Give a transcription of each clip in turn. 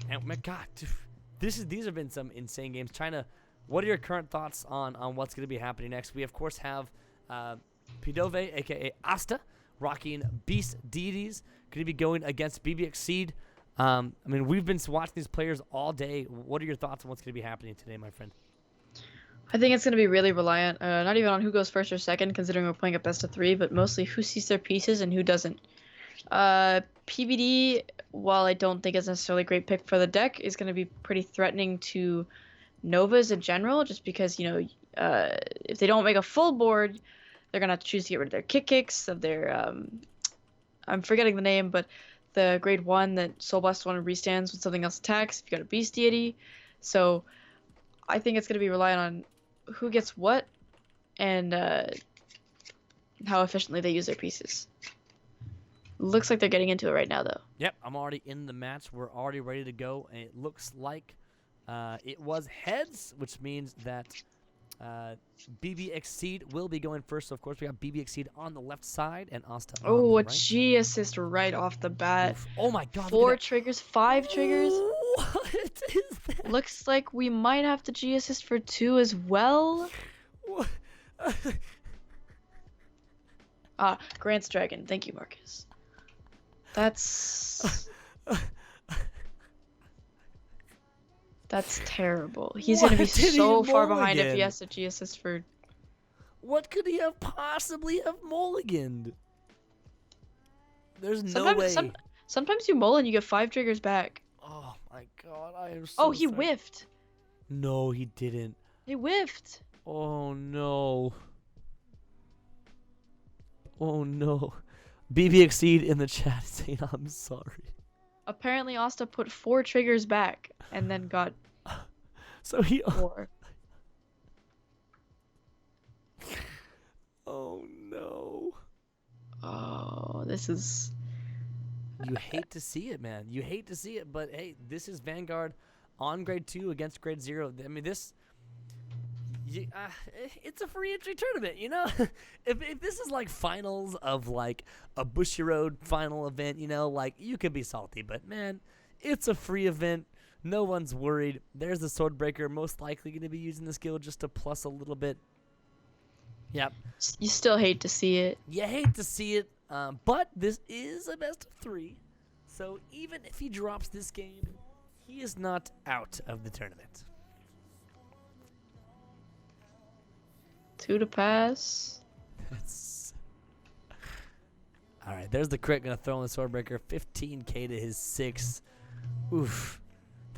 And my God, dude, these have been some insane games. What are your current thoughts on what's going to be happening next? We of course have Pidove, aka Asta, rocking Beast Deities, going to be going against BBexceed. I mean, we've been watching these players all day. What are your thoughts on what's going to be happening today, my friend? I think it's going to be really reliant, not even on who goes first or second, considering we're playing a best of 3, but mostly who sees their pieces and who doesn't. PBD, while I don't think it's necessarily a great pick for the deck, is going to be pretty threatening to Novas in general, just because, if they don't make a full board, they're going to have to choose to get rid of their kicks, of their, I'm forgetting the name, but the grade 1 that Soul Blast 1 restands when something else attacks, if you got a Beast Deity. So I think it's going to be reliant on who gets what and how efficiently they use their pieces. Looks like they're getting into it right now, though. Yep, I'm already in the match. We're already ready to go, and it looks like it was heads, which means that BBexceed will be going first. So, of course, we got BBexceed on the left side and Asta on the right. G assist right off the bat. Oof. Oh, my God. 4 triggers, 5 triggers. What is that? Looks like we might have to G assist for 2 as well. What? Grant's Dragon. Thank you, Marcus. That's terrible. He's going to be so far behind if he has to G assist for... What could he have possibly have mulliganed? There's no way. Sometimes you mull and you get 5 triggers back. Oh my God, I am so Oh, he sorry. whiffed. No, he didn't. He whiffed. Oh no. Oh no. BBexceed in the chat saying I'm sorry. Apparently Asta put 4 triggers back and then got so he 4. Oh no. Oh, this is... You hate to see it, man. You hate to see it, but hey, this is Vanguard on grade 2 against grade 0. I mean, this... it's a free entry tournament, you know? if this is like finals of like a Bushiroad final event, you know, like you could be salty, but man, it's a free event. No one's worried. There's the Swordbreaker, most likely going to be using the skill just to plus a little bit. Yep. You still hate to see it. You hate to see it, but this is a best of 3. So even if he drops this game, he is not out of the tournament. 2 to pass. That's... All right, there's the crit. Gonna throw in the Swordbreaker. 15k to his 6. Oof.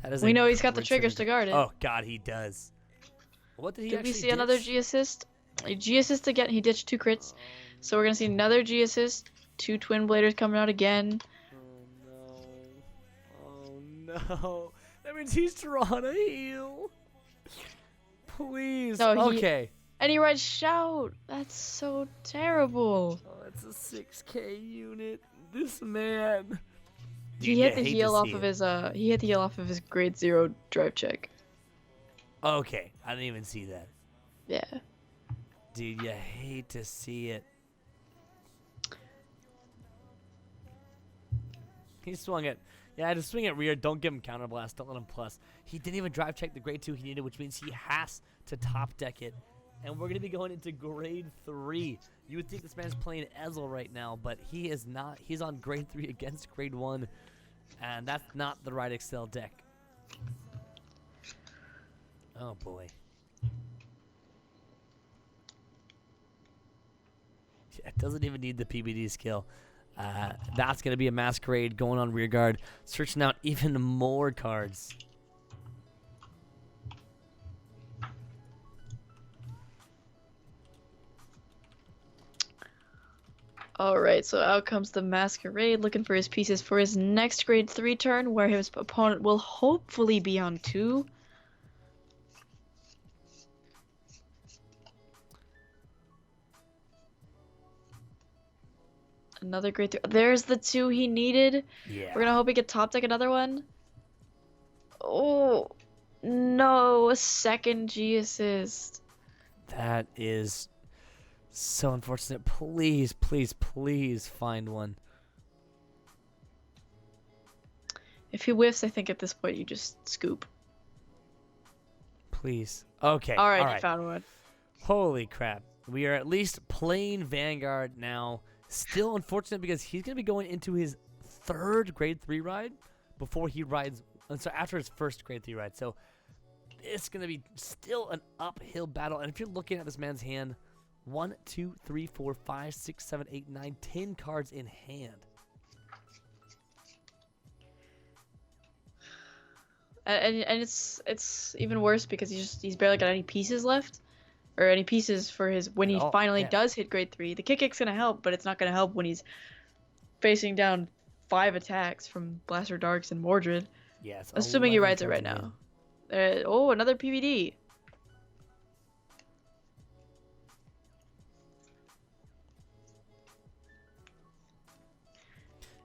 That is. We know he's got the triggers to guard it. Oh God, he does. What did he? Did we see ditch? another G assist? A G assist again. He ditched 2 crits, so we're gonna see another G assist. 2 Twin Bladers coming out again. Oh no! Oh no! That means he's drawn a heal. Please. No, okay. And he writes shout. That's so terrible. Oh, it's a 6k unit. This man. He hit the heal off of his he hit the heal off of his grade 0 drive check. Okay, I didn't even see that. Yeah. Dude, you hate to see it. He swung it. Yeah, just swing it rear. Don't give him counterblast. Don't let him plus. He didn't even drive check the grade 2 he needed, which means he has to top deck it. And we're going to be going into grade 3. You would think this man's playing Ezel right now, but he is not. He's on grade 3 against grade 1. And that's not the right Excel deck. Oh, boy. It doesn't even need the PBD skill. That's going to be a Masquerade going on rear guard. Searching out even more cards. Alright, so out comes the Masquerade looking for his pieces for his next grade 3 turn, where his opponent will hopefully be on 2. Another grade 3. There's the 2 he needed. Yeah. We're gonna hope he can top deck another one. Oh, no, a second G assist. That is so unfortunate. Please, please, please find one. If he whiffs, I think at this point you just scoop. Please. Okay. All All right, right. you found one. Holy crap. We are at least playing Vanguard now. Still unfortunate because he's going to be going into his third grade 3 ride before he rides. So after his first grade 3 ride. So it's going to be still an uphill battle. And if you're looking at this man's hand, 1, 2, 3, 4, 5, 6, 7, 8, 9, 10 cards in hand. And it's even worse because he's barely got any pieces left, or any pieces for his when he finally does hit grade 3. The kick's gonna help, but it's not gonna help when he's facing down 5 attacks from Blaster Darks and Mordred. Yes. Assuming he rides it right now. Oh, another PVD.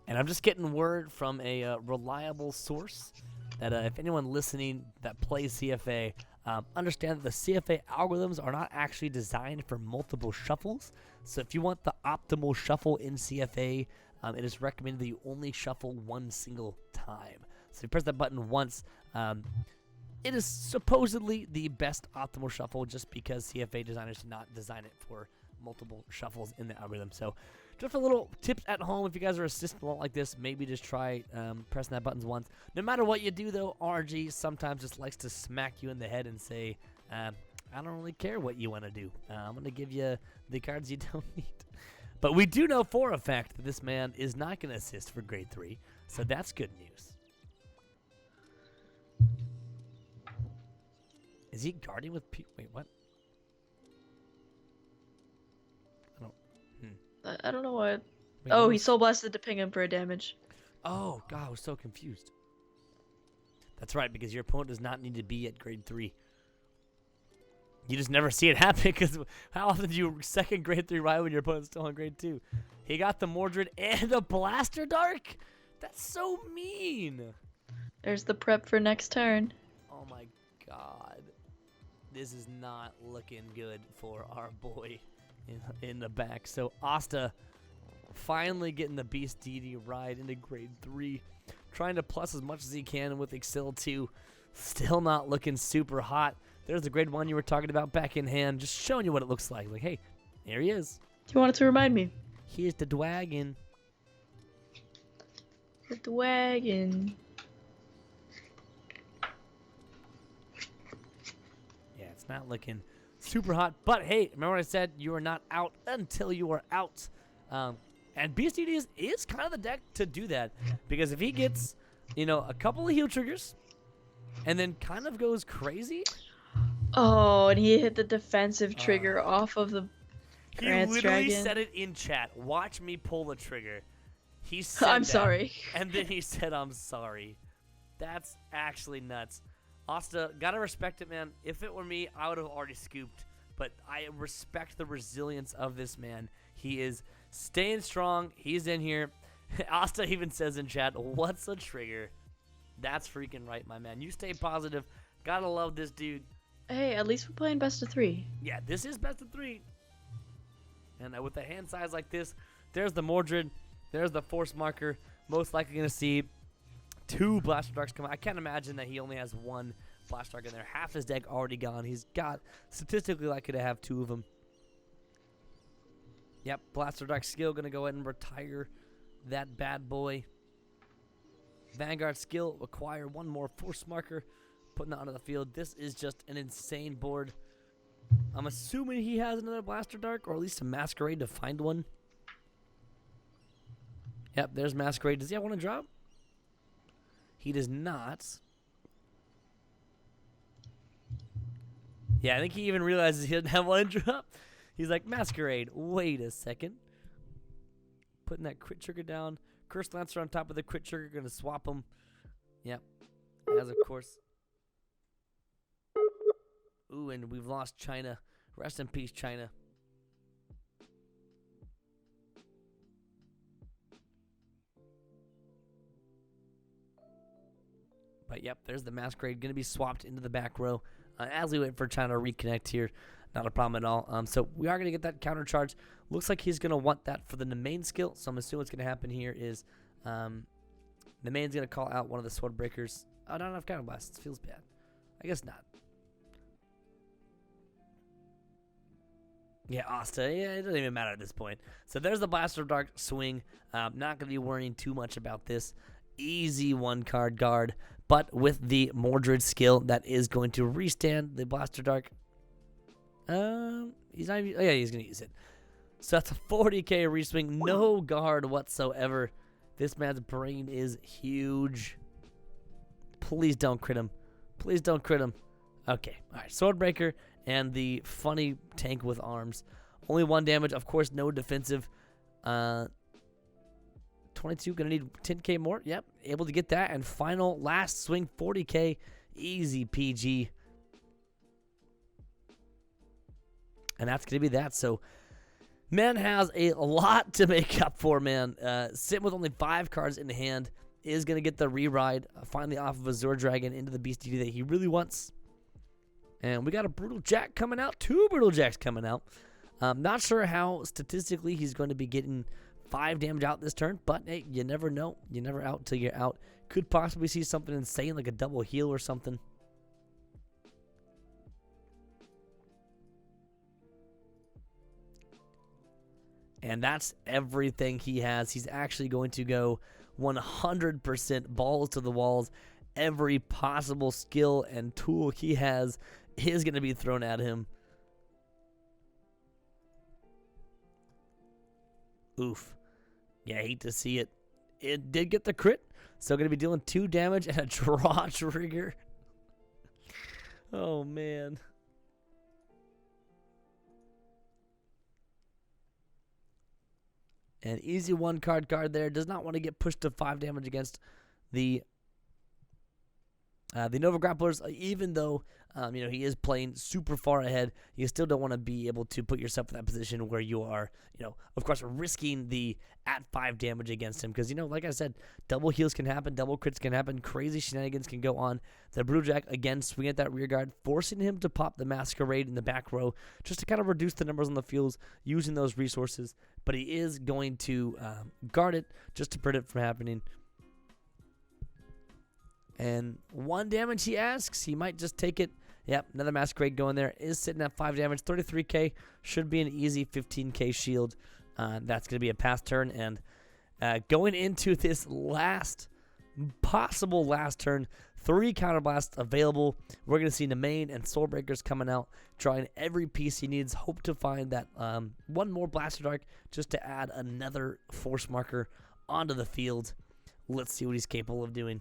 And I'm just getting word from a reliable source that if anyone listening that plays CFA, understand that the CFA algorithms are not actually designed for multiple shuffles. So if you want the optimal shuffle in CFA, it is recommended that you only shuffle one single time. So if you press that button once, it is supposedly the best optimal shuffle just because CFA designers did not design it for multiple shuffles in the algorithm. So just a little tips at home if you guys are assistant a lot like this, maybe just try pressing that buttons once. No matter what you do though, RG sometimes just likes to smack you in the head and say, I don't really care what you want to do. I'm going to give you the cards you don't need. But we do know for a fact that this man is not going to assist for grade 3, so that's good news. Is he guarding with wait, what? I don't know what. Wait, Oh, what he soul blasted to ping him for a damage. Oh, God, I was so confused. That's right, because your opponent does not need to be at grade 3. You just never see it happen, because how often do you second grade 3 ride when your opponent's still on grade 2? He got the Mordred and a Blaster Dark? That's so mean. There's the prep for next turn. Oh, my God. This is not looking good for our boy in the back. So Asta finally getting the Beast DD ride into grade 3, trying to plus as much as he can with Excel 2. Still not looking super hot. There's the grade 1 you were talking about back in hand, just showing you what it looks like. Like, hey, there he is. You wanted to remind me. Here's the Dwagon. The Dwagon. Yeah, it's not looking super hot, but hey, remember what I said? You are not out until you are out. And Beast DD is kind of the deck to do that, because if he gets, a couple of heal triggers, and then kind of goes crazy. Oh, and he hit the defensive trigger off of the Grants He literally Dragon. said it in chat. Watch me pull the trigger. He said I'm that, sorry. and then he said, I'm sorry. That's actually nuts. Asta, gotta respect it, man. If it were me, I would have already scooped. But I respect the resilience of this man. He is staying strong. He's in here. Asta even says in chat, what's a trigger? That's freaking right, my man. You stay positive. Gotta love this dude. Hey, at least we're playing best of 3. Yeah, this is best of 3. And with a hand size like this, there's the Mordred. There's the Force Marker. Most likely going to see 2 Blaster Darks come out. I can't imagine that he only has 1 Blaster Dark in there. Half his deck already gone. He's got statistically likely to have 2 of them. Yep, Blaster Dark skill going to go ahead and retire that bad boy. Vanguard skill, acquire 1 more Force Marker, putting that onto the field. This is just an insane board. I'm assuming he has another Blaster Dark, or at least a Masquerade to find one. Yep, there's Masquerade. Does he have one to drop? He does not. Yeah, I think he even realizes he doesn't have one to drop. He's like, Masquerade, wait a second. Putting that crit trigger down. Curse Lancer on top of the crit trigger. Going to swap them. Yep. As of course. Ooh, and we've lost China. Rest in peace, China. But yep, there's the Masquerade. Going to be swapped into the back row. As we wait for China to reconnect here. Not a problem at all. So we are going to get that counter charge. Looks like he's going to want that for the main skill. So I'm assuming what's going to happen here is The main's going to call out one of the sword breakers. Oh, not enough counterblasts. Feels bad. I guess not. Yeah, Asta. Yeah, it doesn't even matter at this point. So there's the Blaster Dark swing. Not going to be worrying too much about this. Easy one-card guard. But with the Mordred skill, that is going to restand the Blaster Dark. He's not even, oh yeah, he's going to use it. So that's a 40k reswing. No guard whatsoever. This man's brain is huge. Please don't crit him. Please don't crit him. Okay. All right. Swordbreaker and the funny tank with arms. Only 1 damage. Of course, no defensive. 22. Going to need 10k more. Yep. Able to get that. And final last swing 40k. Easy PG. And that's going to be that. So, man has a lot to make up for, man. Sitting with only 5 cards in the hand is going to get the re-ride finally off of Azure Dragon into the Beast DD that he really wants. And we got a Brutal Jack coming out. 2 Brutal Jacks coming out. Not sure how statistically he's going to be getting 5 damage out this turn, but hey, you never know. You're never out till you're out. Could possibly see something insane like a double heal or something. And that's everything he has. He's actually going to go 100% balls to the walls. Every possible skill and tool he has is going to be thrown at him. Oof. Yeah, I hate to see it. It did get the crit. So going to be dealing 2 damage and a draw trigger. Oh, man. An easy 1-card guard there. Does not want to get pushed to 5 damage against the Nova Grapplers, even though he is playing super far ahead. You still don't want to be able to put yourself in that position where you are, of course, risking the at 5 damage against him. Because, like I said, double heals can happen, double crits can happen, crazy shenanigans can go on. The Brutal Jack, again, swinging at that rear guard, forcing him to pop the Masquerade in the back row, just to kind of reduce the numbers on the fields, using those resources. But he is going to guard it just to prevent it from happening. And 1 damage he asks. He might just take it. Yep, another Masquerade going there. Is sitting at 5 damage. 33k. Should be an easy 15k shield. That's going to be a pass turn. And going into this possible last turn, 3 counterblasts available. We're going to see the main and Soul Breakers coming out, drawing every piece he needs. Hope to find that 1 more Blaster Dark just to add another force marker onto the field. Let's see what he's capable of doing.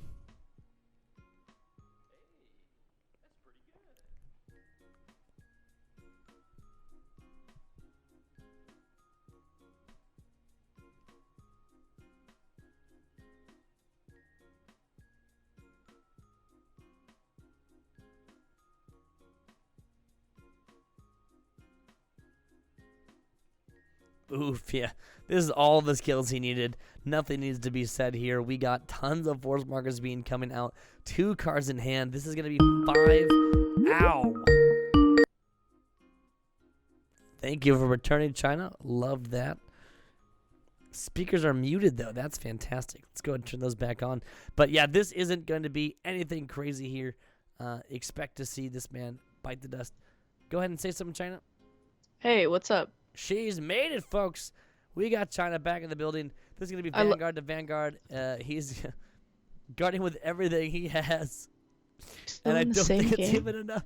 Oof, yeah. This is all the skills he needed. Nothing needs to be said here. We got tons of force markers coming out. 2 cards in hand. This is going to be 5. Ow. Thank you for returning, China. Loved that. Speakers are muted, though. That's fantastic. Let's go ahead and turn those back on. But, yeah, this isn't going to be anything crazy here. Expect to see this man bite the dust. Go ahead and say something, China. Hey, what's up? She's made it, folks. We got China back in the building. This is going to be Vanguard to Vanguard. He's guarding with everything he has. Still and I don't think it's game. even enough.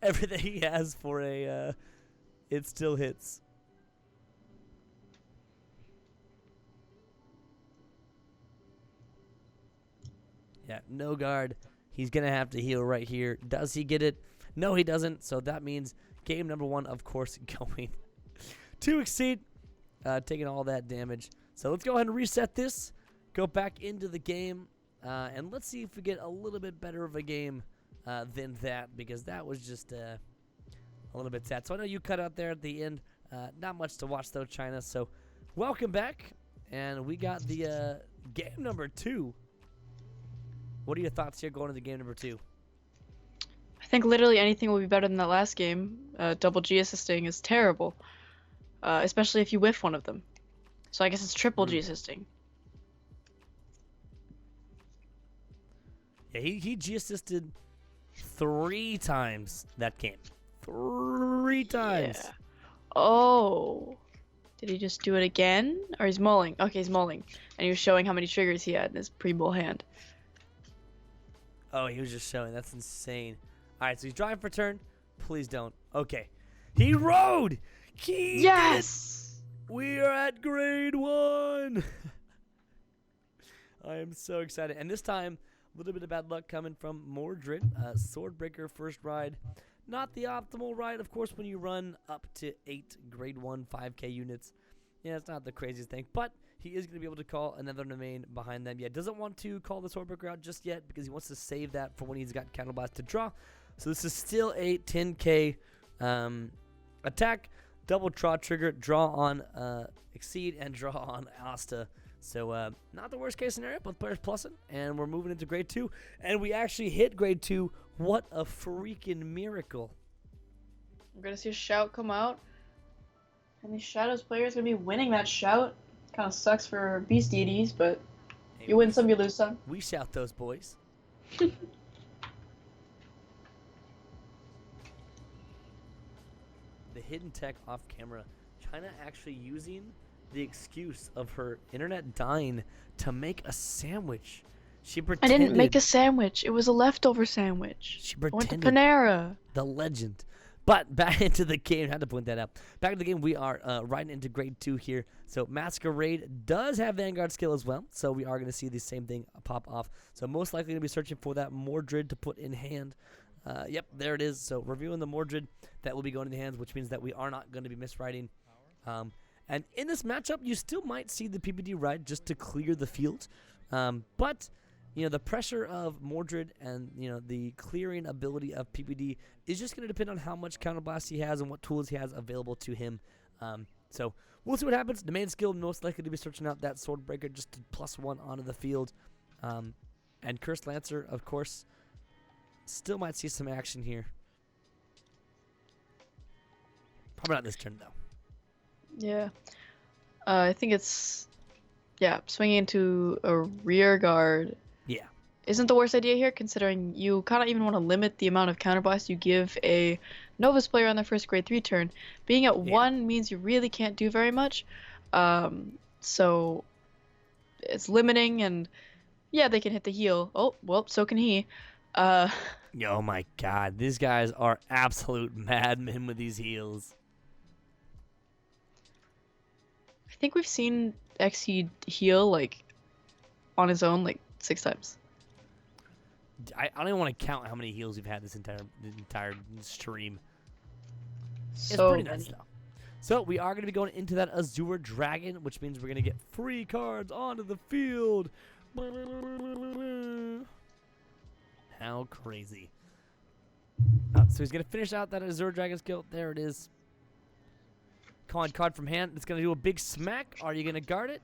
Everything he has for a... it still hits. Yeah, no guard. He's going to have to heal right here. Does he get it? No, he doesn't. So that means game number 1, of course, going to Exceed, taking all that damage. So let's go ahead and reset this, go back into the game, and let's see if we get a little bit better of a game than that, because that was just a little bit sad. So I know you cut out there at the end. Not much to watch, though, China. So welcome back, and we got the game number 2. What are your thoughts here going into game number 2? I think literally anything will be better than that last game. Double G assisting is terrible, especially if you whiff one of them. So I guess it's triple G assisting. Yeah, he G-assisted 3 times that game. 3 times. Yeah. Oh. Did he just do it again? Or he's mulling. Okay, he's mulling. And he was showing how many triggers he had in his pre-mull hand. Oh, he was just showing. That's insane. All right, so he's drawing for turn. Please don't. Okay. He rode! He Yes! did it! We are at grade 1! I am so excited. And this time, a little bit of bad luck coming from Mordred. Swordbreaker first ride. Not the optimal ride, of course, when you run up to 8 grade 1 5k units. Yeah, it's not the craziest thing, but he is going to be able to call another domain behind them. Yeah, doesn't want to call the Swordbreaker out just yet because he wants to save that for when he's got Counterblast to draw. So this is still a 10k attack, double draw trigger, draw on Exceed, and draw on Asta. So not the worst case scenario, both players plussing, and we're moving into grade 2. And we actually hit grade 2. What a freaking miracle. We're going to see a shout come out. And the Shadows player is going to be winning that shout. Kind of sucks for Beast Deities, but Hey, you win some, you lose some. We shout those boys. The hidden tech off camera. China actually using the excuse of her internet dying to make a sandwich. She I pretended. didn't make a sandwich. It was a leftover sandwich. She I went to pretended. Panera. The legend. But back into the game, had to point that out. Back into the game, we are riding into grade 2 here. So Masquerade does have Vanguard skill as well. So we are going to see the same thing pop off. So most likely going to be searching for that Mordred to put in hand. Yep, there it is. So reviewing the Mordred that will be going in the hands, which means that we are not going to be misriding. And in this matchup, you still might see the PPD ride just to clear the field. But you know, the pressure of Mordred and, you know, the clearing ability of PPD is just going to depend on how much counterblast he has and what tools he has available to him. So we'll see what happens. The main skill most likely to be searching out that Swordbreaker just to +1 onto the field. And Cursed Lancer, of course, still might see some action here. Probably not this turn, though. Yeah. I think it's, yeah, swinging into a rear guard. Yeah. Isn't the worst idea here, considering you kind of even want to limit the amount of counterblast you give a Novus player on their first grade 3 turn. Being at 1 means you really can't do very much. So it's limiting, and yeah, they can hit the heal. Oh, well, so can he. Oh my god, these guys are absolute madmen with these heals. I think we've seen Exceed heal, like, on his own, like, 6 times. I don't even want to count how many heals we've had this entire stream. It's So pretty many. nice, though. So we are going to be going into that Azure Dragon, which means we're going to get free cards onto the field. How crazy. So he's going to finish out that Azure Dragon skill. There it is. Calling card from hand. It's going to do a big smack. Are you going to guard it?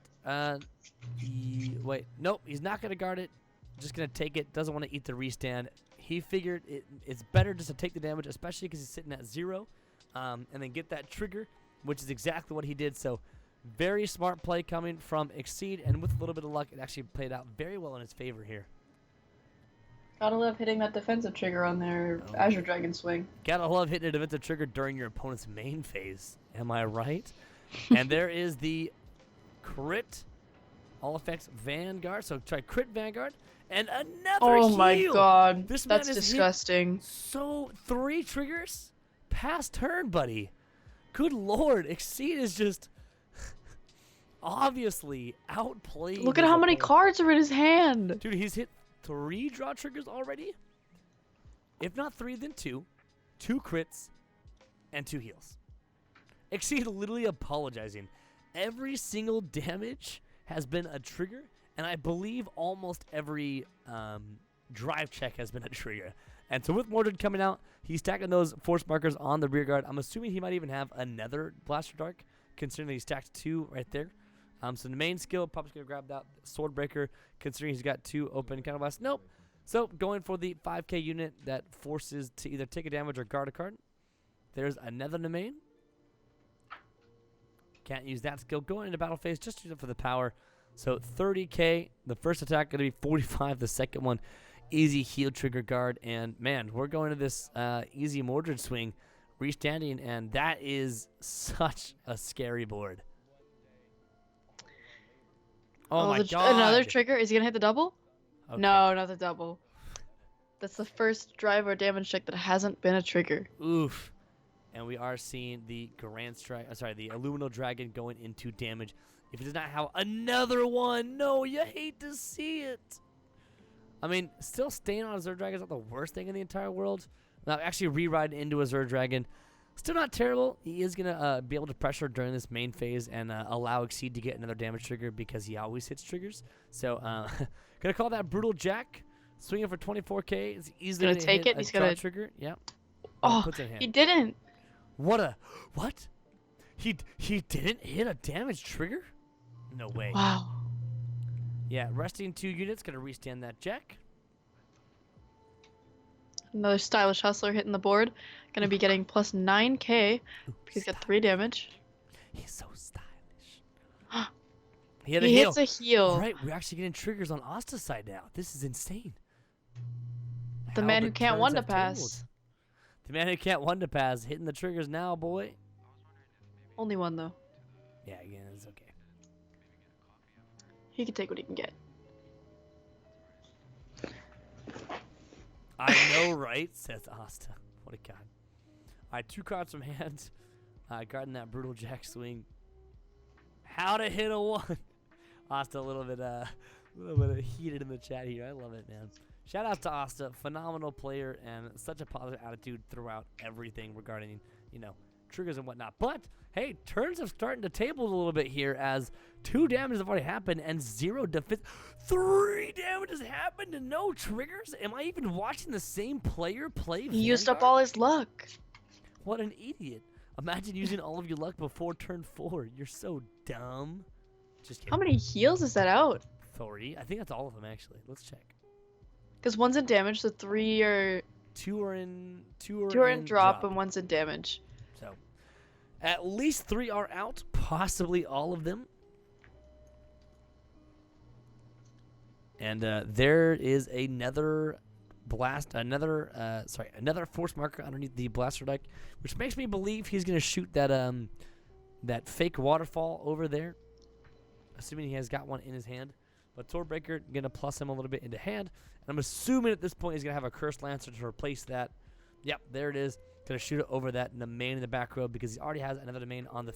Wait. Nope. He's not going to guard it. Just going to take it. Doesn't want to eat the restand. He figured it's better just to take the damage, especially because he's sitting at 0. And then get that trigger, which is exactly what he did. So very smart play coming from Exceed. And with a little bit of luck, it actually played out very well in his favor here. Gotta love hitting that defensive trigger on their Azure Dragon swing. Gotta love hitting a defensive trigger during your opponent's main phase. Am I right? And there is the crit all effects Vanguard. So try crit Vanguard and another heal. Oh my god, This man that's is disgusting. So 3 triggers? Past turn, buddy. Good lord, Exceed is just obviously outplayed. Look at his how many opponent. cards are in his hand. Dude, he's hit 3 draw triggers already? If not 3, then 2. 2 crits and 2 heals. Exceed literally apologizing. Every single damage has been a trigger, and I believe almost every drive check has been a trigger. And so with Mordred coming out, he's stacking those force markers on the rear guard. I'm assuming he might even have another Blaster Dark, considering that he stacked 2 right there. So the main skill, probably going to grab that Swordbreaker, considering he's got 2 open counterblast. Nope. So going for the 5k unit that forces to either take a damage or guard a card. There's another domain. Can't use that skill. Going into battle phase, just use it for the power. So 30k, the first attack going to be 45, the second one easy heal trigger guard. And, man, we're going to this easy Mordred swing, restanding, and that is such a scary board. Oh, my God. Another trigger. Is he going to hit the double? Okay. No, not the double. That's the first drive or damage check that hasn't been a trigger. Oof. And we are seeing the the Aluminal Dragon going into damage. If it does not have another one, no, you hate to see it. I mean, still staying on a Zerd Dragon is not the worst thing in the entire world. Now, actually re-riding into a Zerd Dragon, still not terrible. He is going to be able to pressure during this main phase and allow Exceed to get another damage trigger because he always hits triggers. So, going to call that Brutal Jack. Swinging for 24k. It's easily going to take it. He's going to trigger. Yeah. Oh, he didn't. What? He didn't hit a damage trigger? No way. Wow. Yeah, resting 2 units, gonna restand that Jack. Another stylish hustler hitting the board. Gonna be getting plus 9k. He's got 3 damage. He's so stylish. He hits a heal. All right, we're actually getting triggers on Asta's side now. This is insane. The man who can't one to pass. The man who can't one to pass, hitting the triggers now, boy. Only one though. Yeah, again, it's okay. He can take what he can get. I know, right? Says Asta. What a god. All right, 2 cards from hand. Guarding that Brutal Jack swing. How to hit a 1. Asta a little bit heated in the chat here. I love it, man. Shout out to Asta, phenomenal player and such a positive attitude throughout everything regarding, triggers and whatnot. But hey, turns have starting to table a little bit here as 2 damages have already happened and 0 defense. 3 damages happened and no triggers. Am I even watching the same player play? He used up all his luck. What an idiot! Imagine using all of your luck before turn 4. You're so dumb. Just kidding. How many heals is that out? 3. I think that's all of them actually. Let's check. Because one's in damage, so 3 are... 2 are in drop and one's in damage. So, at least 3 are out, possibly all of them. And there is another another force marker underneath the blaster deck, which makes me believe he's gonna shoot that fake waterfall over there, assuming he has got one in his hand. But Swordbreaker gonna plus him a little bit into hand, and I'm assuming at this point he's gonna have a Cursed Lancer to replace that. Yep, there it is. Gonna shoot it over that in the main in the back row because he already has another domain on the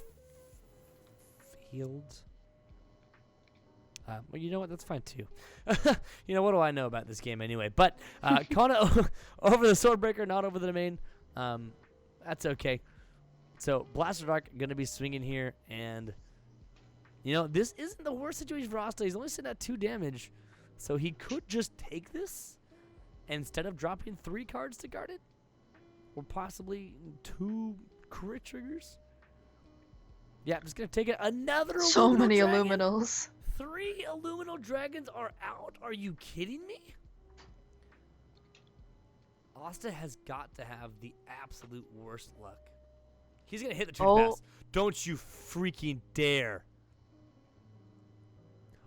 field. Well, you know what? That's fine too. What do I know about this game anyway? But calling it over the Swordbreaker, not over the domain. That's okay. So Blaster Dark gonna be swinging here, and this isn't the worst situation for Asta. He's only sitting at 2 damage, so he could just take this instead of dropping 3 cards to guard it, or possibly 2 crit triggers. Yeah, I'm just gonna take it. Another so Illuminal many Dragon. Illuminals. 3 Illuminal Dragons are out. Are you kidding me? Asta has got to have the absolute worst luck. He's gonna hit the 2 pass. Don't you freaking dare!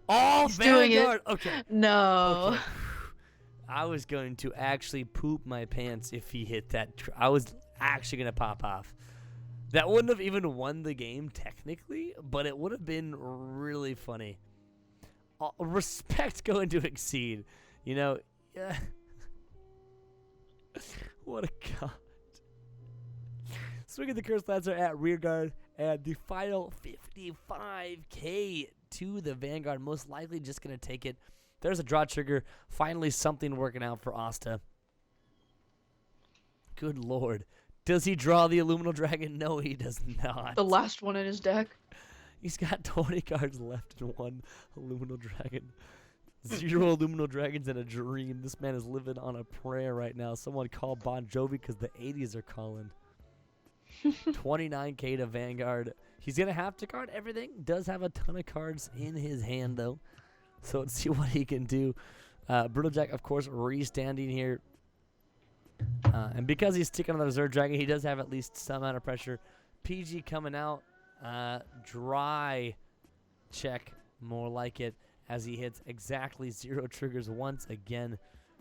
Oh, he's doing it. Okay. No. Okay. I was going to actually poop my pants if he hit that. I was actually gonna pop off. That wouldn't have even won the game technically, but it would have been really funny. Respect going to Exceed. Yeah. What a god. Swinging the Cursed Lancer at rear guard, and the final 55k to the Vanguard. Most likely just going to take it. There's a draw trigger. Finally something working out for Asta. Good lord. Does he draw the Illuminal Dragon? No, he does not. The last one in his deck. He's got 20 cards left and 1 Illuminal Dragon. 0 Illuminal Dragons and a dream. This man is living on a prayer right now. Someone call Bon Jovi because the 80s are calling. 29k to Vanguard. He's going to have to card everything. Does have a ton of cards in his hand, though. So let's see what he can do. Brutal Jack, of course, restanding here. And because he's sticking on the Zerd Dragon, he does have at least some amount of pressure. PG coming out. Dry check, more like it, as he hits exactly 0 triggers once again.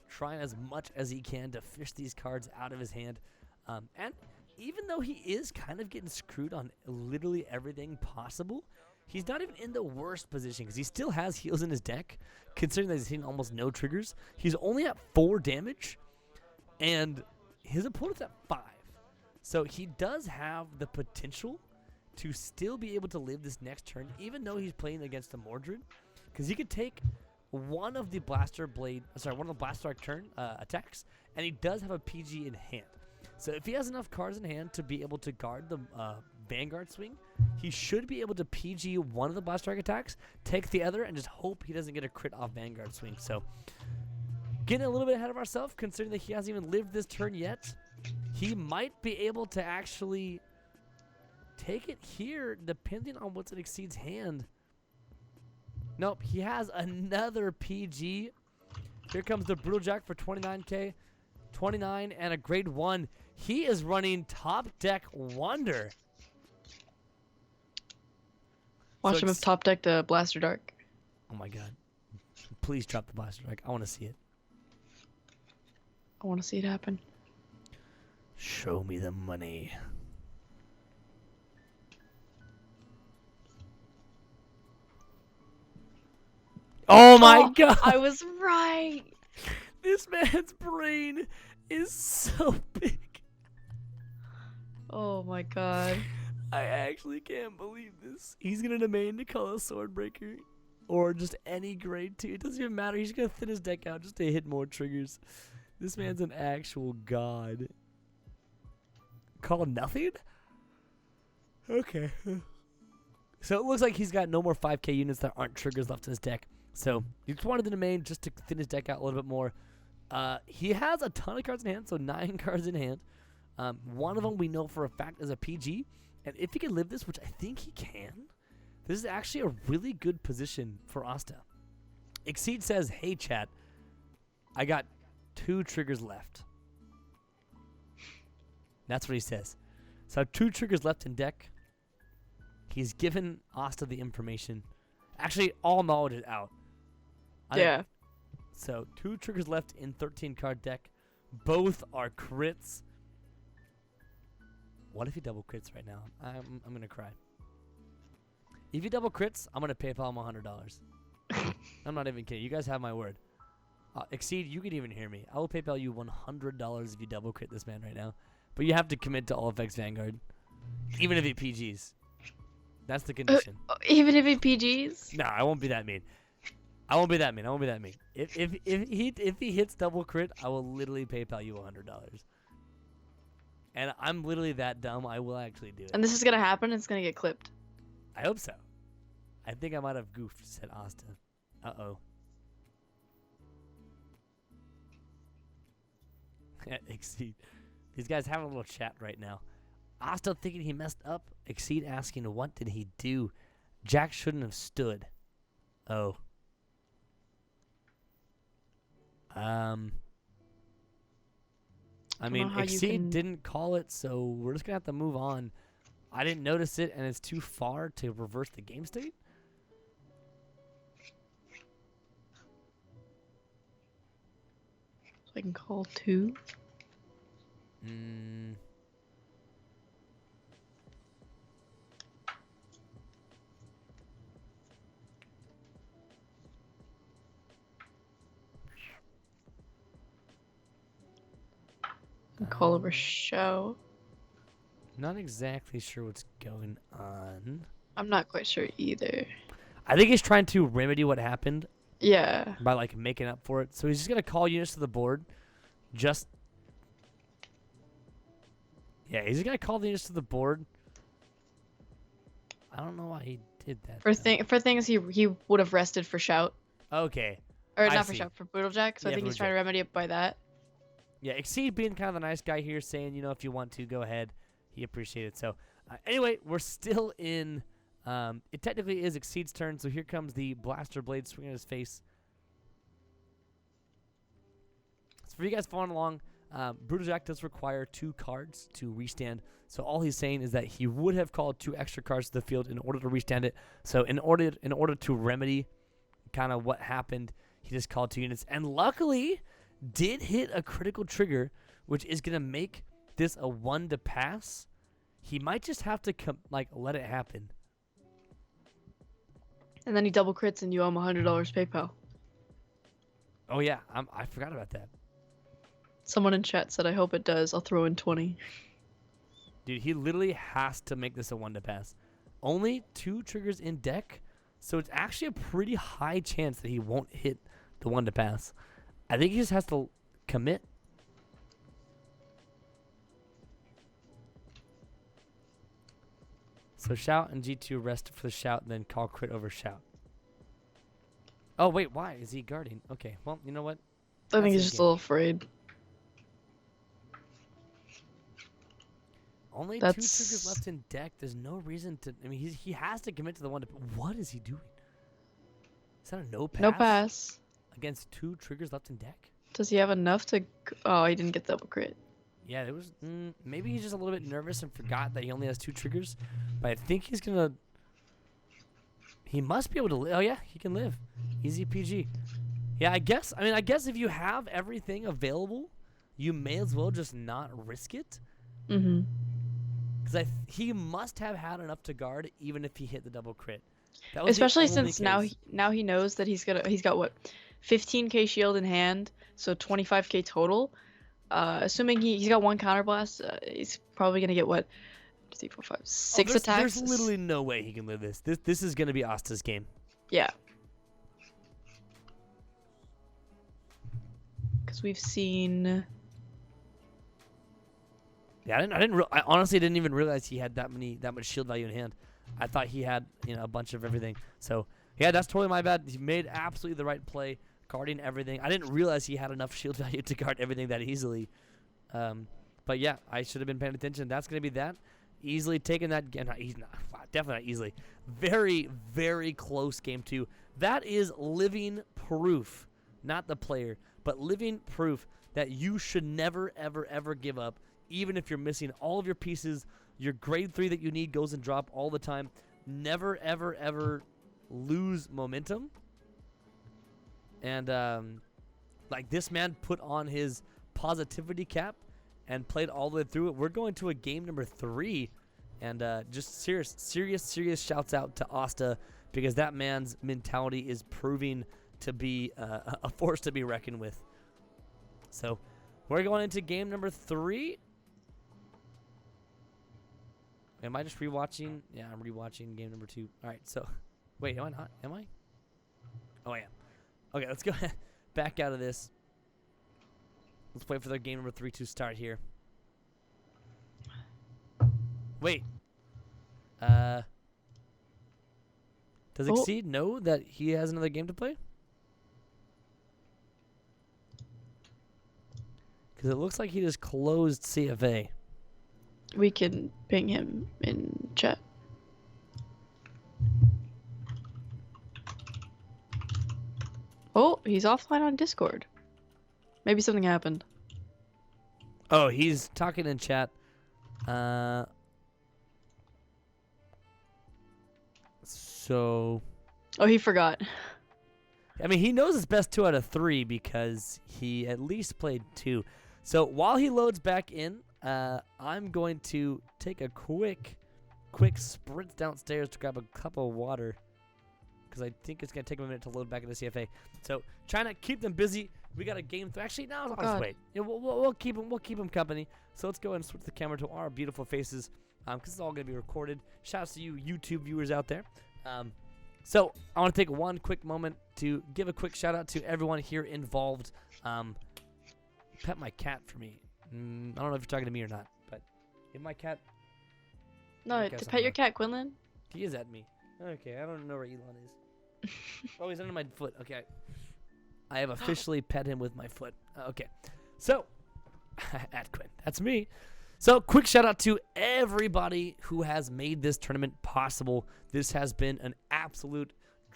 trying as much as he can to fish these cards out of his hand. And even though he is kind of getting screwed on literally everything possible, he's not even in the worst position because he still has heals in his deck, considering that he's hitting almost no triggers. He's only at 4 damage, and his opponent's at 5. So he does have the potential to still be able to live this next turn, even though he's playing against a Mordred, because he could take one of the Blaster Arc turn attacks, and he does have a PG in hand. So if he has enough cards in hand to be able to guard the Vanguard swing, he should be able to PG one of the Blaster Arc attacks, take the other, and just hope he doesn't get a crit off Vanguard swing. So getting a little bit ahead of ourselves, considering that he hasn't even lived this turn yet. He might be able to actually take it here, depending on what's in Exceed's hand. Nope, he has another PG. Here comes the Brutal Jack for 29k. 29 and a grade 1. He is running Top Deck Wonder. Watch him have Top Deck the Blaster Dark. Oh my god. Please drop the Blaster Dark. I want to see it. I want to see it happen. Show me the money. Oh my god. I was right. This man's brain is so big. Oh my god. I actually can't believe this. He's going to demand to call a Swordbreaker or just any grade 2. It doesn't even matter. He's going to thin his deck out just to hit more triggers. This man's an actual god. Call nothing? Okay. So it looks like he's got no more 5k units that aren't triggers left in his deck. So he just wanted to demand just to thin his deck out a little bit more. He has a ton of cards in hand, so 9 cards in hand. One of them we know for a fact is a PG. And if he can live this, which I think he can, this is actually a really good position for Asta. Exceed says, hey, chat, I got 2 triggers left. That's what he says. So 2 triggers left in deck. He's given Asta the information. Actually, all knowledge is out. Yeah. So 2 triggers left in 13-card deck. Both are crits. What if he double crits right now? I'm going to cry. If he double crits, I'm going to PayPal him $100. I'm not even kidding. You guys have my word. Exceed, you can even hear me. I will PayPal you $100 if you double crit this man right now. But you have to commit to all effects Vanguard. Even if he PGs. That's the condition. Even if he PGs? No, I won't be that mean. I won't be that mean. If he hits double crit, I will literally PayPal you $100. And I'm literally that dumb. I will actually do it. And this is gonna happen. It's gonna get clipped. I hope so. I think I might have goofed, said Asta. Uh-oh. Exceed. These guys having a little chat right now. Asta thinking he messed up. Exceed asking, what did he do? Jack shouldn't have stood. Oh. I mean, Exceed didn't call it, so we're just going to have to move on. I didn't notice it, and it's too far to reverse the game state. So I can call 2? Call over show. Not exactly sure what's going on. I'm not quite sure either. I think he's trying to remedy what happened. Yeah. By like making up for it. So he's just going to call units to the board. He's just going to call the units to the board. I don't know why he did that. For things he would have rested for shout. Okay. Or not for shout, for Brutal Jack. So I think he's trying to remedy it by that. Yeah, Exceed being kind of the nice guy here, saying, if you want to, go ahead. He appreciated it. So, anyway, we're still in. It technically is Exceed's turn, so here comes the Blaster Blade swinging at his face. So, for you guys following along, Brutal Jack does require 2 cards to restand. So, all he's saying is that he would have called 2 extra cards to the field in order to restand it. So, in order to remedy kind of what happened, he just called 2 units. And luckily, did hit a critical trigger, which is going to make this a 1 to pass. He might just have to let it happen. And then he double crits and you owe him $100 PayPal. Oh, yeah. I forgot about that. Someone in chat said, I hope it does. I'll throw in 20. Dude, he literally has to make this a 1 to pass. Only 2 triggers in deck, so it's actually a pretty high chance that he won't hit the 1 to pass. I think he just has to commit. So shout and G2 rest for the shout, and then call crit over shout. Oh, wait, why? Is he guarding? Okay, well, you know what? I think he's just a little afraid. Only 2 triggers left in deck. There's no reason to... I mean, he has to commit to the 1 to... What is he doing? Is that a no pass? No pass. Against 2 triggers left in deck? Does he have enough to... Oh, he didn't get double crit. Yeah, there was... maybe he's just a little bit nervous and forgot that he only has 2 triggers. But I think he's going to... He must be able to live. Oh, yeah, he can live. Easy PG. Yeah, I guess if you have everything available, you may as well just not risk it. Mm-hmm. Because he must have had enough to guard even if he hit the double crit. Especially since now he knows that he's got what, 15k shield in hand, so 25k total. Assuming he's got 1 counterblast, he's probably gonna get what, 2, 3, 4, 5, 6 attacks. There's literally no way he can live this. This is gonna be Asta's game. Yeah. Because we've seen. Yeah, I honestly didn't even realize he had that much shield value in hand. I thought he had a bunch of everything. So yeah, that's totally my bad. He made absolutely the right play, guarding everything. I didn't realize he had enough shield value to guard everything that easily. But yeah, I should have been paying attention. That's gonna be that. Easily taking that game. Definitely not easily. Very, very close game 2. That is living proof, not the player, but living proof that you should never, ever, ever give up. Even if you're missing all of your pieces, your grade 3 that you need goes and drop all the time. Never, ever, ever lose momentum. And this man put on his positivity cap and played all the way through it. We're going to a game number 3, and just serious shouts out to Asta, because that man's mentality is proving to be a force to be reckoned with. So we're going into game number 3. Am I just rewatching? Yeah, I'm rewatching game number 2. All right, so wait, am I not? Am I? Oh, I am. Okay, let's go back out of this. Let's wait for the game number 3 to start here. Wait. Does Exceed know that he has another game to play? Because it looks like he just closed CFA. We can ping him in chat. Oh, he's offline on Discord. Maybe something happened. Oh, he's talking in chat. So... Oh, he forgot. I mean, he knows it's best 2 out of 3 because he at least played 2. So while he loads back in, I'm going to take a quick sprint downstairs to grab a cup of water, because I think it's going to take him a minute to load back into CFA. So trying to keep them busy. We got a game. Actually, no, I'll just wait. Yeah, we'll keep him company. So let's go ahead and switch the camera to our beautiful faces, because it's all going to be recorded. Shouts to you YouTube viewers out there. So I want to take one quick moment to give a quick shout out to everyone here involved. Pet my cat for me. I don't know if you're talking to me or not, but give my cat. No, to pet your cat, Quinlan. He is at me. Okay, I don't know where Elon is. Oh, he's under my foot. Okay, I have officially pet him with my foot. Okay, so at Quinn, that's me. So quick shout out to everybody who has made this tournament possible. This has been an absolute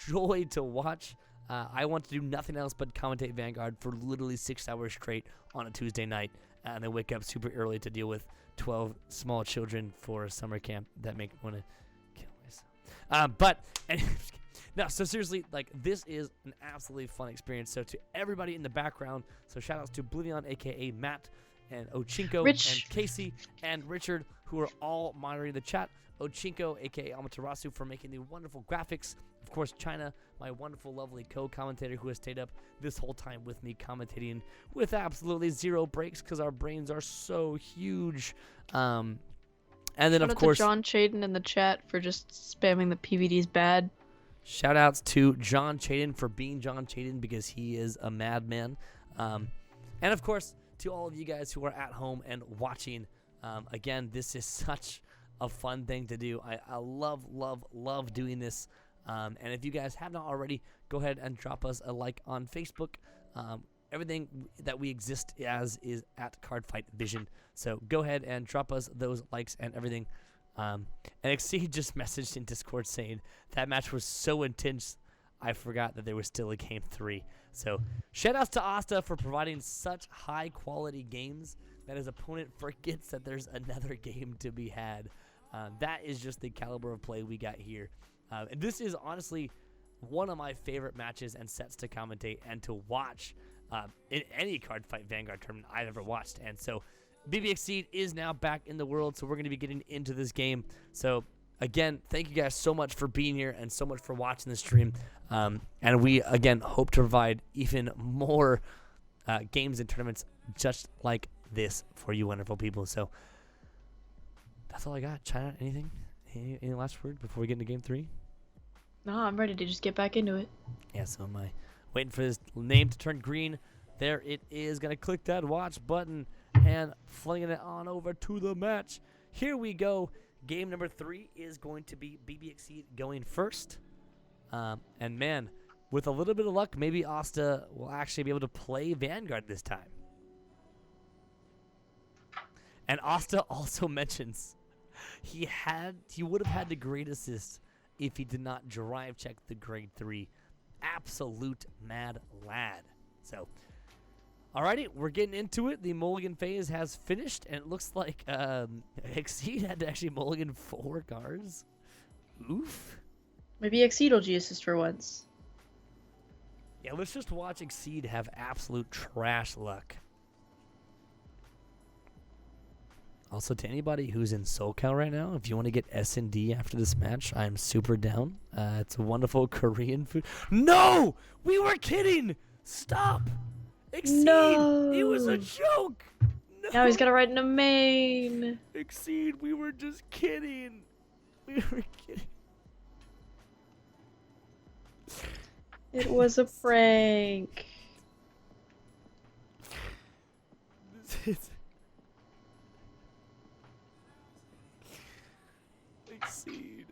joy to watch. I want to do nothing else but commentate Vanguard for literally 6 hours straight on a Tuesday night, and then wake up super early to deal with 12 small children for a summer camp that make me want to kill But and no, so seriously, like this is an absolutely fun experience. So to everybody in the background, so shout outs to Oblivion, aka Matt, and Ochinko, Rich. and Casey, and Richard, who are all monitoring the chat. Ochinko, aka Amaterasu, for making the wonderful graphics. Of course, China, my wonderful, lovely co-commentator who has stayed up this whole time with me, commentating with absolutely zero breaks because our brains are so huge. And then, Shout of out course, to John Chaden in the chat for just spamming the PVD's bad. shout outs to John Chaden for being John Chaden because he is a madman. And of course, to all of you guys who are at home and watching, again, this is such a fun thing to do. I love, love, love doing this. And if you guys have not already, go ahead and drop us a like on Facebook. Everything that we exist as is at Cardfight Vision. So go ahead and drop us those likes and everything. And Exceed just messaged in Discord saying that match was so intense, I forgot that there was still a game 3. So shout outs to Asta for providing such high quality games that his opponent forgets that there's another game to be had. That is just the caliber of play we got here. And this is honestly one of my favorite matches and sets to commentate and to watch in any Cardfight Vanguard tournament I've ever watched. And so BBexceed is now back in the world, so we're going to be getting into this game. So again, thank you guys so much for being here and so much for watching the stream. And we, again, hope to provide even more games and tournaments just like this for you wonderful people. So that's all I got. China, anything? Any last word before we get into game 3? No, I'm ready to just get back into it. Yeah, so am I. Waiting for this name to turn green. There it is. Gonna click that watch button and flinging it on over to the match. Here we go. Game number 3 is going to be BBexceed going first. And man, with a little bit of luck, maybe Asta will actually be able to play Vanguard this time. And Asta also mentions he would have had the grade assist if he did not drive check the grade 3. Absolute mad lad. So, alrighty, we're getting into it. The mulligan phase has finished, and it looks like Exceed had to actually mulligan 4 cards. Oof. Maybe Exceed will G-assist for once. Yeah, let's just watch Exceed have absolute trash luck. Also, to anybody who's in SoCal right now, if you want to get S&D after this match, I'm super down. It's a wonderful Korean food. No! We were kidding! Stop! Exceed! No! It was a joke! No! Now he's got to ride in a main. Exceed, we were just kidding. We were kidding. It was a prank. This is... Exceed.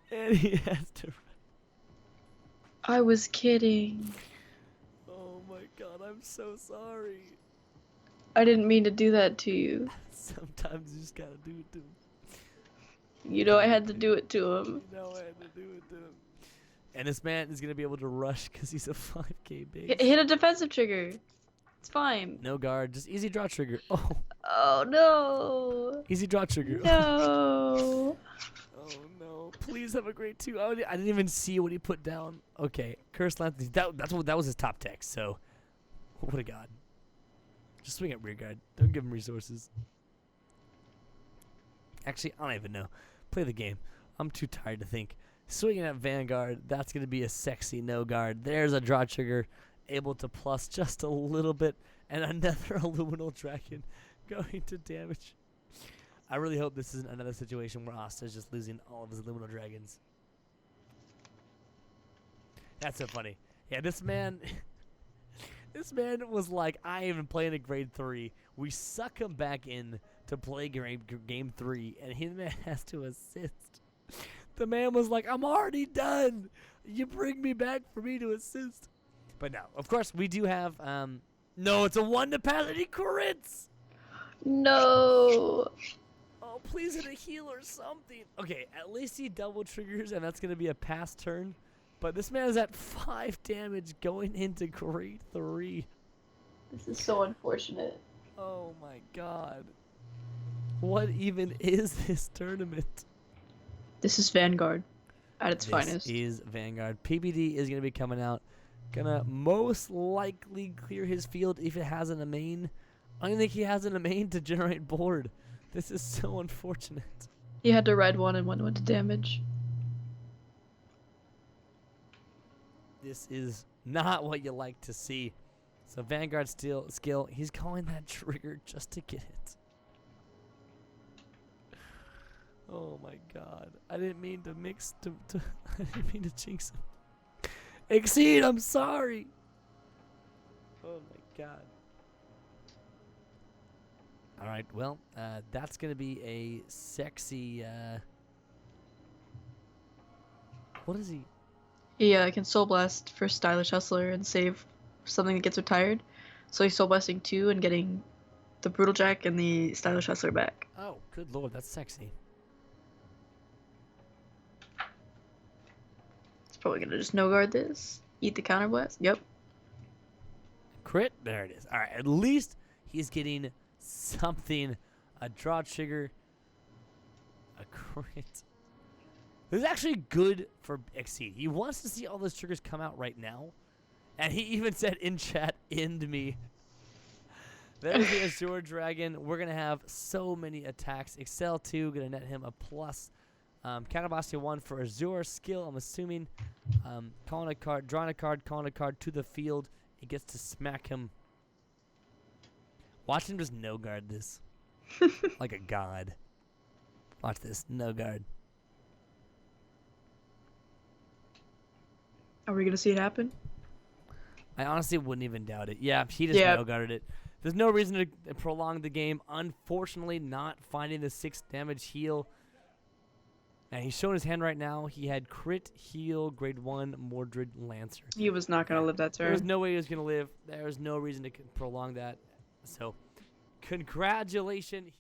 And he has to... I was kidding. Oh my god, I'm so sorry. I didn't mean to do that to you. Sometimes you just gotta do it to him. You know I had to do it to him. You know I had to do it to him. And this man is gonna be able to rush because he's a 5k base. Hit a defensive trigger. It's fine. No guard, just easy draw trigger. Oh, Oh no. easy draw trigger. No. Oh no! Please have a great 2. I didn't even see what he put down. Okay, Curse Lance. That was his top text. So, what a god! Just swing at rear guard. Don't give him resources. Actually, I don't even know. Play the game. I'm too tired to think. Swinging at Vanguard. That's gonna be a sexy no guard. There's a draw trigger, able to plus just a little bit, and another Illuminal Dragon going to damage. I really hope this isn't another situation where Asta is just losing all of his Illuminal Dragons. That's so funny. Yeah, this man... this man was like, I ain't even playing a grade 3. We suck him back in to play game 3, and he man has to assist. The man was like, I'm already done. You bring me back for me to assist. But no, of course, we do have... no, it's a 1 to pass, and he crits! No. Oh, please hit a heal or something. Okay, at least he double triggers, and that's going to be a pass turn. But this man is at 5 damage going into grade 3. This is so unfortunate. Oh my god. What even is this tournament? This is Vanguard at its finest. This is Vanguard. PBD is going to be coming out. Gonna most likely clear his field if it hasn't a main. I don't think he hasn't a main to generate board. This is so unfortunate. He had to ride one and one went to damage. This is not what you like to see. So Vanguard skill, he's calling that trigger just to get it. Oh my god. I didn't mean to I didn't mean to jinx him. Exceed, I'm sorry. Oh my god. Alright, well, that's going to be a sexy, what is he? He can Soul Blast for Stylish Hustler and save something that gets retired. So he's Soul Blasting 2 and getting the Brutal Jack and the Stylish Hustler back. Oh, good lord, that's sexy. He's probably going to just no-guard this. Eat the Counter Blast. Yep. Crit, there it is. Alright, at least he's getting something. A draw trigger. A crit. This is actually good for Exceed. He wants to see all those triggers come out right now. And he even said in chat, end me. There's the Azure Dragon. We're going to have so many attacks. Excel 2, going to net him a plus. Counterblasting 1 for Azure skill, I'm assuming. Calling a card, drawing a card, calling a card to the field. It gets to smack him. Watch him just no-guard this. Like a god. Watch this, no-guard. Are we going to see it happen? I honestly wouldn't even doubt it. Yeah, he just no-guarded it. There's no reason to prolong the game. Unfortunately, not finding the 6 damage heal. And he's showing his hand right now. He had crit, heal, grade 1, Mordred, Lancer. He was not going to live that turn. There was no way he was going to live. There was no reason to prolong that. So, congratulations.